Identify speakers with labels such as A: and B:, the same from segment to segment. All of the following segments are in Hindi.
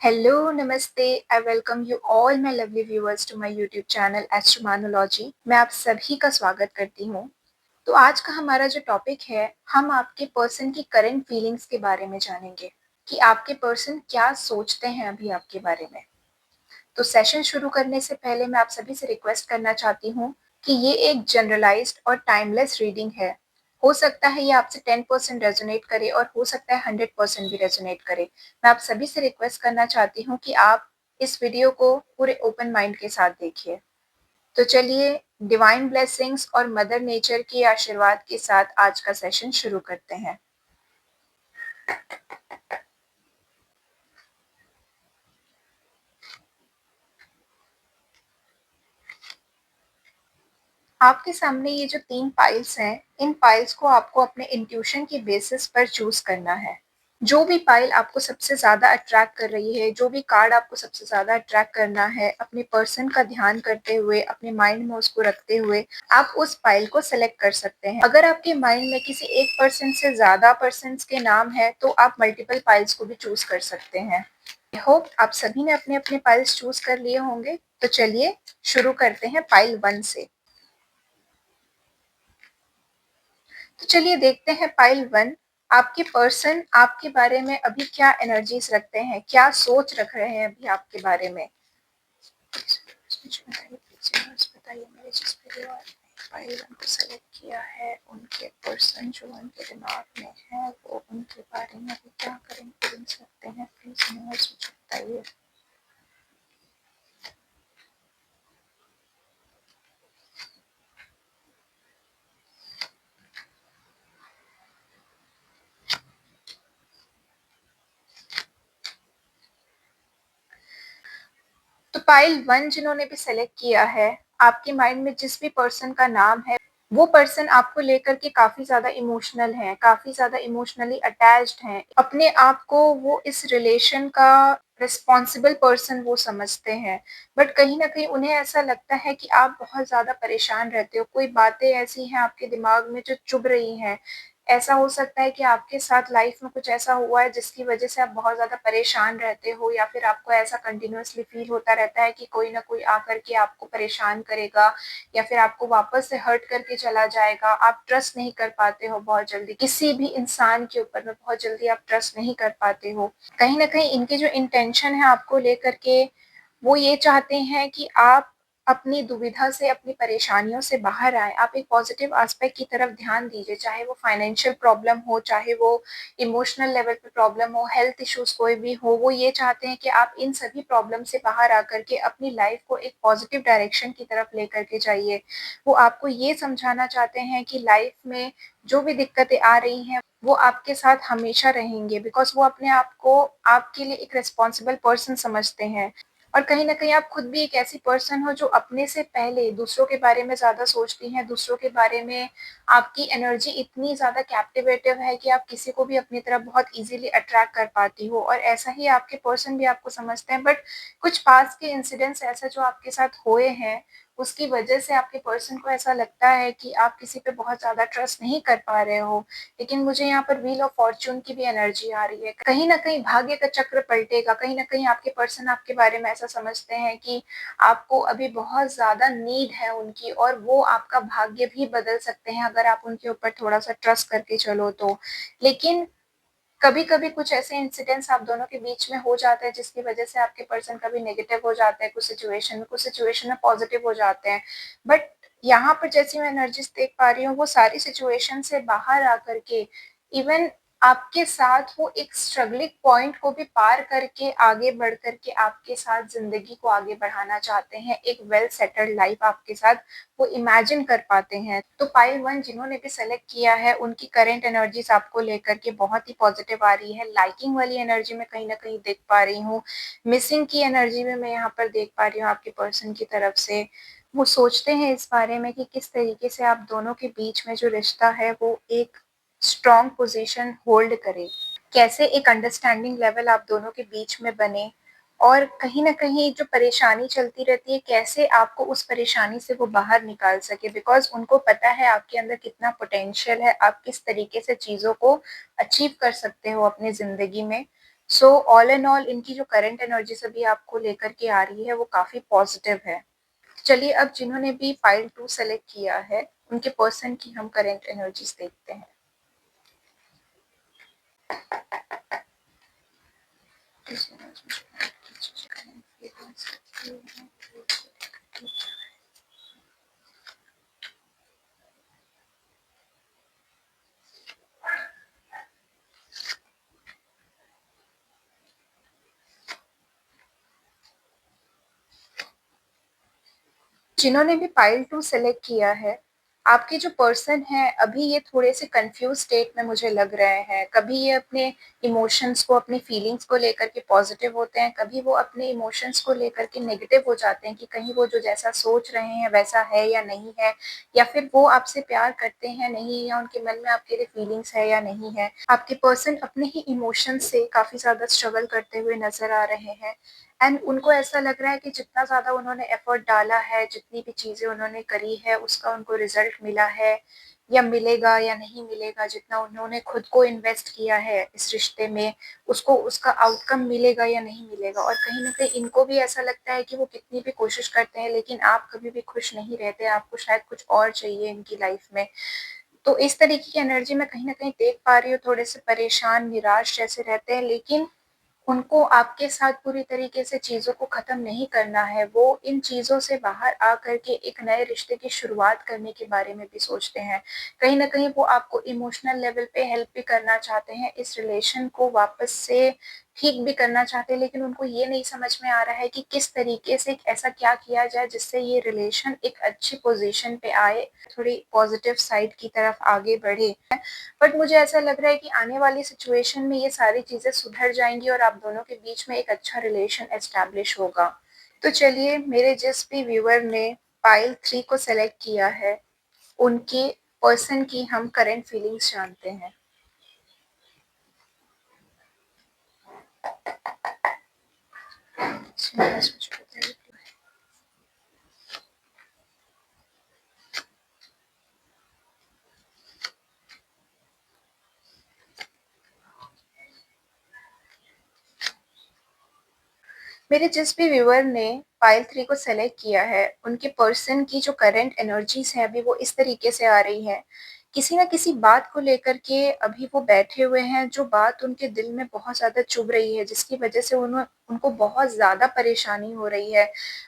A: Hello, Namaste. I welcome you all my lovely viewers to my YouTube channel Astromanology. मैं आप सभी का स्वागत करती हूँ। तो आज का हमारा जो टॉपिक है, हम आपके पर्सन की करंट फीलिंग्स के बारे में जानेंगे कि आपके पर्सन क्या सोचते हैं अभी आपके बारे में। तो सेशन शुरू करने से पहले मैं आप सभी से रिक्वेस्ट करना चाहती हूँ कि ये एक जनरलाइज्ड और टाइमलेस रीडिंग है। हो सकता है ये आपसे 10% रेजोनेट करे और हो सकता है 100% भी रेजोनेट करे। मैं आप सभी से रिक्वेस्ट करना चाहती हूँ कि आप इस वीडियो को पूरे ओपन माइंड के साथ देखिए। तो चलिए डिवाइन ब्लेसिंग्स और मदर नेचर के आशीर्वाद के साथ आज का सेशन शुरू करते हैं। आपके सामने ये जो 3 पाइल्स हैं, इन पाइल्स को आपको अपने इंट्यूशन के बेसिस पर चूज़ करना है। जो भी पाइल आपको सबसे ज़्यादा अट्रैक्ट कर रही है, जो भी कार्ड आपको सबसे ज़्यादा अट्रैक्ट करना है, अपने पर्सन का ध्यान करते हुए, अपने माइंड में उसको रखते हुए, आप उस पाइल को सेलेक्ट कर सकते हैं। अगर आपके माइंड में किसी एक पर्सन से ज़्यादा पर्सन्स के नाम हैं, तो आप मल्टीपल पाइल्स को भी चूज़ कर सकते हैं। आई होप आप सभी ने अपने-अपने पाइल्स चूज़ कर लिए होंगे। तो चलिए शुरू करते हैं पाइल 1 से। तो चलिए देखते हैं पाइल 1 आपके पर्सन आपके बारे में अभी क्या एनर्जीज रखते हैं, क्या सोच रख रहे हैं अभी आपके बारे में। बताइए मेरे जिस पाइल 1 को सेलेक्ट किया है उनके पर्सन जो उनके दिमाग में है वो उनके बारे में अभी क्या करें सकते हैं, प्लीज मुझे बताइए। तो पाइल 1 जिन्होंने भी सेलेक्ट किया है, आपके माइंड में जिस भी पर्सन का नाम है, वो पर्सन आपको लेकर के काफ़ी ज़्यादा इमोशनल हैं, काफ़ी ज़्यादा इमोशनली अटैच्ड हैं। अपने आप को वो इस रिलेशन का रिस्पॉन्सिबल पर्सन वो समझते हैं। बट कहीं न कहीं उन्हें ऐसा लगता है कि आप बहुत ज़्यादा परेशान रहते हो, कोई बातें ऐसी हैं आपके दिमाग में जो चुभ रही हैं। ऐसा हो सकता है कि आपके साथ लाइफ में कुछ ऐसा हुआ है जिसकी वजह से आप बहुत ज़्यादा परेशान रहते हो या फिर आपको ऐसा कंटिन्यूअसली फ़ील होता रहता है कि कोई न कोई आकर के आपको परेशान करेगा या फिर आपको वापस से हर्ट करके चला जाएगा। आप ट्रस्ट नहीं कर पाते हो बहुत जल्दी, किसी भी इंसान के ऊपर में बहुत जल्दी आप ट्रस्ट नहीं कर पाते हो। कहीं न कहीं इनके जो इंटेंशन है आपको लेकर के, वो ये चाहते हैं कि आप अपनी दुविधा से, अपनी परेशानियों से बाहर आएँ। आप एक पॉज़िटिव एस्पेक्ट की तरफ ध्यान दीजिए, चाहे वो फाइनेंशियल प्रॉब्लम हो, चाहे वो इमोशनल लेवल पे प्रॉब्लम हो, हेल्थ इश्यूज़ कोई भी हो, वो ये चाहते हैं कि आप इन सभी प्रॉब्लम से बाहर आकर के अपनी लाइफ़ को एक पॉज़िटिव डायरेक्शन की तरफ लेकर के जाइए। वो आपको ये समझाना चाहते हैं कि लाइफ़ में जो भी दिक्कतें आ रही हैं, वो आपके साथ हमेशा रहेंगे बिकॉज़ वो अपने आप को आपके लिए एक रिस्पॉन्सिबल पर्सन समझते हैं। और कहीं न कहीं आप खुद भी एक ऐसी पर्सन हो जो अपने से पहले दूसरों के बारे में ज़्यादा सोचती हैं, दूसरों के बारे में आपकी एनर्जी इतनी ज़्यादा कैप्टिवेटिव है कि आप किसी को भी अपनी तरफ बहुत ईज़िली अट्रैक्ट कर पाती हो और ऐसा ही आपके पर्सन भी आपको समझते हैं। बट कुछ पास्ट के इंसिडेंट्स ऐसे जो आपके साथ हुए हैं, उसकी वजह से आपके पर्सन को ऐसा लगता है कि आप किसी पे बहुत ज़्यादा ट्रस्ट नहीं कर पा रहे हो। लेकिन मुझे यहाँ पर व्हील ऑफ फॉर्च्यून की भी एनर्जी आ रही है। कहीं न कहीं भाग्य का चक्र पलटेगा, कहीं न कहीं आपके पर्सन आपके बारे में ऐसा समझते हैं कि आपको अभी बहुत ज़्यादा नीड है उनकी और वो आपका भाग्य भी बदल सकते हैं अगर आप उनके ऊपर थोड़ा-सा ट्रस्ट करके चलो तो। लेकिन कभी-कभी कुछ ऐसे इंसिडेंट्स आप दोनों के बीच में हो जाते हैं जिसकी वजह से आपके पर्सन कभी नेगेटिव हो जाते हैं कुछ सिचुएशन में पॉजिटिव हो जाते हैं। बट यहाँ पर जैसी मैं एनर्जीज़ देख पा रही हूँ वो सारी सिचुएशन से बाहर आकर के इवन आपके साथ वो एक स्ट्रगलिंग पॉइंट को भी पार करके आगे बढ़ कर के आपके साथ ज़िंदगी को आगे बढ़ाना चाहते हैं। एक वेल सेटल्ड लाइफ आपके साथ वो इमेजिन कर पाते हैं। तो पाइल 1 जिन्होंने भी सेलेक्ट किया है उनकी करंट एनर्जीज़ आपको लेकर के बहुत ही पॉजिटिव आ रही है। लाइकिंग वाली एनर्जी मैं कहीं न कहीं देख पा रही हूँ। मिसिंग की एनर्जी में मैं यहाँ पर देख पा रही हूँ आपके पर्सन की तरफ से। वो सोचते हैं इस बारे में कि किस तरीके से आप दोनों के बीच में जो रिश्ता है वो एक स्ट्रॉन्ग पोज़ीशन होल्ड करे। कैसे एक अंडरस्टैंडिंग लेवल आप दोनों के बीच में बने और कहीं न कहीं जो परेशानी चलती रहती है, कैसे आपको उस परेशानी से वो बाहर निकाल सके बिकॉज़ उनको पता है आपके अंदर कितना पोटेंशियल है, आप किस तरीके से चीज़ों को अचीव कर सकते हो अपनी ज़िंदगी में। सो ऑल एंड ऑल इनकी जो करंट एनर्जीज अभी आपको लेकर के आ रही है वो काफ़ी पॉजिटिव है। चलिए अब जिन्होंने भी पाइल 2 सेलेक्ट किया है, उनके पर्सन की हम करंट एनर्जीज देखते हैं। जिन्होंने भी पाइल 2 सेलेक्ट किया है, आपके जो पर्सन है अभी ये थोड़े से कंफ्यूज स्टेट में मुझे लग रहे हैं। कभी ये अपने इमोशंस को, अपनी फीलिंग्स को लेकर के पॉजिटिव होते हैं, कभी वो अपने इमोशंस को लेकर के नेगेटिव हो जाते हैं कि कहीं वो जो जैसा सोच रहे हैं वैसा है या नहीं है, या फिर वो आपसे प्यार करते हैं नहीं, या उनके मन में आपके लिए फीलिंग्स है या नहीं है। आपके पर्सन अपने ही इमोशंस से काफी ज्यादा स्ट्रगल करते हुए नजर आ रहे हैं एंड उनको ऐसा लग रहा है कि जितना ज़्यादा उन्होंने एफर्ट डाला है, जितनी भी चीज़ें उन्होंने करी है, उसका उनको रिजल्ट मिला है या मिलेगा या नहीं मिलेगा, जितना उन्होंने खुद को इन्वेस्ट किया है इस रिश्ते में, उसको उसका आउटकम मिलेगा या नहीं मिलेगा। और कहीं न कहीं इनको भी ऐसा लगता है कि वो कितनी भी कोशिश करते हैं, लेकिन आप कभी भी खुश नहीं रहते, आपको शायद कुछ और चाहिए इनकी लाइफ में। तो इस तरीके की एनर्जी मैं कहीं न कहीं देख पा रही हूँ, थोड़े से परेशान, निराश जैसे रहते हैं, लेकिन उनको आपके साथ पूरी तरीके से चीज़ों को ख़त्म नहीं करना है, वो इन चीज़ों से बाहर आकर के एक नए रिश्ते की शुरुआत करने के बारे में भी सोचते हैं। कहीं न कहीं वो आपको इमोशनल लेवल पे हेल्प भी करना चाहते हैं, इस रिलेशन को वापस से ठीक भी करना चाहते हैं, लेकिन उनको ये नहीं समझ में आ रहा है कि किस तरीके से ऐसा क्या किया जाए जिससे ये रिलेशन एक अच्छी पोज़ीशन पे आए, थोड़ी पॉज़िटिव साइड की तरफ आगे बढ़े। बट मुझे ऐसा लग रहा है कि आने वाली सिचुएशन में ये सारी चीज़ें सुधर जाएँगी और आप दोनों के बीच में एक अच्छा रिलेशन एस्टेब्लिश होगा। तो चलिए मेरे जिस भी व्यूअर ने पाइल 3 को सेलेक्ट किया है, उनके पर्सन की हम करंट फीलिंग्स जानते हैं। मेरे जिस भी व्यूअर ने पाइल 3 को सेलेक्ट किया है, उनके पर्सन की जो करंट एनर्जीज़ हैं अभी वो इस तरीके से आ रही हैं। किसी न किसी बात को लेकर के अभी वो बैठे हुए हैं, जो बात उनके दिल में बहुत ज़्यादा चुभ रही है, जिसकी वजह से उनको बहुत ज़्यादा परेशानी हो रही है।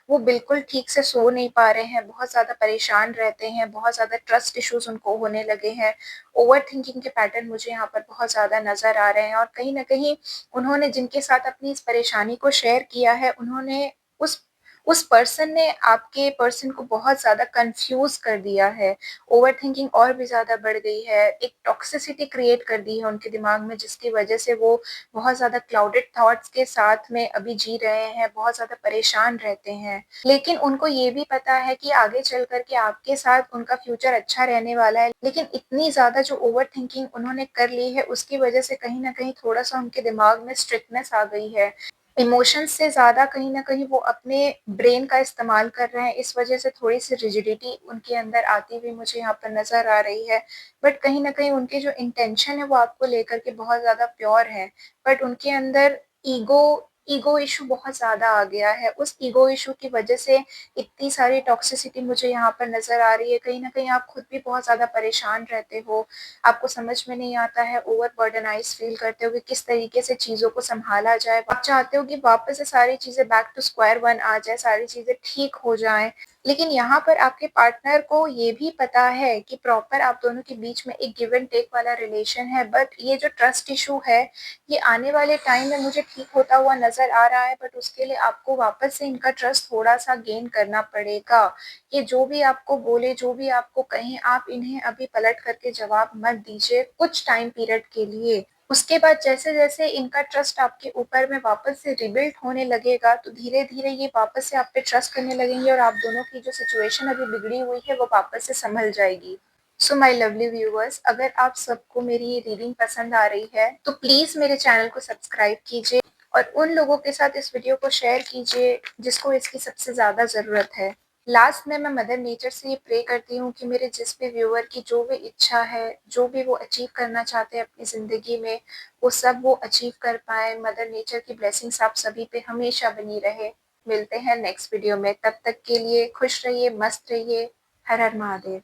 A: वो बिल्कुल ठीक से सो नहीं पा रहे हैं, बहुत ज़्यादा परेशान रहते हैं, बहुत ज़्यादा ट्रस्ट इश्यूज़ उनको होने लगे हैं। ओवरथिंकिंग के पैटर्न मुझे यहाँ पर बहुत ज़्यादा नज़र आ रहे हैं और कहीं न कहीं उन्होंने जिनके साथ अपनी इस परेशानी को शेयर किया है, उन्होंने उस उस पर्सन ने आपके पर्सन को बहुत ज़्यादा कन्फ्यूज़ कर दिया है। ओवरथिंकिंग और भी ज़्यादा बढ़ गई है, एक टॉक्सिसिटी क्रिएट कर दी है उनके दिमाग में, जिसकी वजह से वो बहुत ज़्यादा क्लाउडेड थॉट्स के साथ में अभी जी रहे हैं, बहुत ज़्यादा परेशान रहते हैं। लेकिन उनको ये भी पता है कि आगे चल कर के आपके साथ उनका फ्यूचर अच्छा रहने वाला है, लेकिन इतनी ज़्यादा जो ओवरथिंकिंग उन्होंने कर ली है, उसकी वजह से कहीं न कहीं थोड़ा-सा उनके दिमाग में स्ट्रिक्टनेस आ गई है। इमोशंस से ज़्यादा कहीं न कहीं वो अपने ब्रेन का इस्तेमाल कर रहे हैं, इस वजह से थोड़ी-सी रिजिडिटी उनके अंदर आती हुई मुझे यहाँ पर नज़र आ रही है। बट कहीं न कहीं उनके जो इंटेंशन है वो आपको लेकर के बहुत ज़्यादा प्योर है, बट उनके अंदर ईगो ईगो इश्यू बहुत ज़्यादा आ गया है। उस ईगो इश्यू की वजह से इतनी सारी टॉक्सिसिटी मुझे यहाँ पर नज़र आ रही है। कहीं न कहीं आप खुद भी बहुत ज़्यादा परेशान रहते हो, आपको समझ में नहीं आता है, ओवरबर्डनाइज़ फ़ील करते हो कि किस तरीके से चीज़ों को सँभाला जाए। आप चाहते हो कि वापस से सारी चीज़ें बैक टू स्क्वायर वन आ जाए, सारी चीज़ें ठीक हो जाएँ। लेकिन यहाँ पर आपके पार्टनर को ये भी पता है कि प्रॉपर आप दोनों के बीच में एक गिव एंड टेक वाला रिलेशन है, बट ये जो ट्रस्ट इश्यू है, ये आने वाले टाइम में मुझे ठीक होता हुआ नज़र आ रहा है, बट उसके लिए आपको वापस से इनका ट्रस्ट थोड़ा-सा गेन करना पड़ेगा। ये जो भी आपको बोले, जो भी आपको कहें, आप इन्हें अभी पलट करके जवाब मत दीजिए कुछ टाइम पीरियड के लिए। उसके बाद जैसे-जैसे इनका ट्रस्ट आपके ऊपर में वापस से रिबिल्ड होने लगेगा, तो धीरे-धीरे ये वापस से आप पे ट्रस्ट करने लगेंगे और आप दोनों की जो सिचुएशन अभी बिगड़ी हुई है, वो वापस से सँभल जाएगी। सो माय लवली व्यूअर्स, अगर आप सबको मेरी ये रीडिंग पसंद आ रही है, तो प्लीज़ मेरे चैनल को सब्सक्राइब कीजिए और उन लोगों के साथ इस वीडियो को शेयर कीजिए, जिसको इसकी सबसे ज़्यादा ज़रूरत है। लास्ट में मैं मदर नेचर से ये प्रे करती हूँ कि मेरे जिस भी व्यूअर की जो भी इच्छा है, जो भी वो अचीव करना चाहते हैं अपनी ज़िंदगी में, वो सब वो अचीव कर पाएँ। मदर नेचर की ब्लेसिंग्स आप सभी पे हमेशा बनी रहे। मिलते हैं नेक्स्ट वीडियो में, तब तक के लिए खुश रहिए, मस्त रहिए। हर हर महादेव।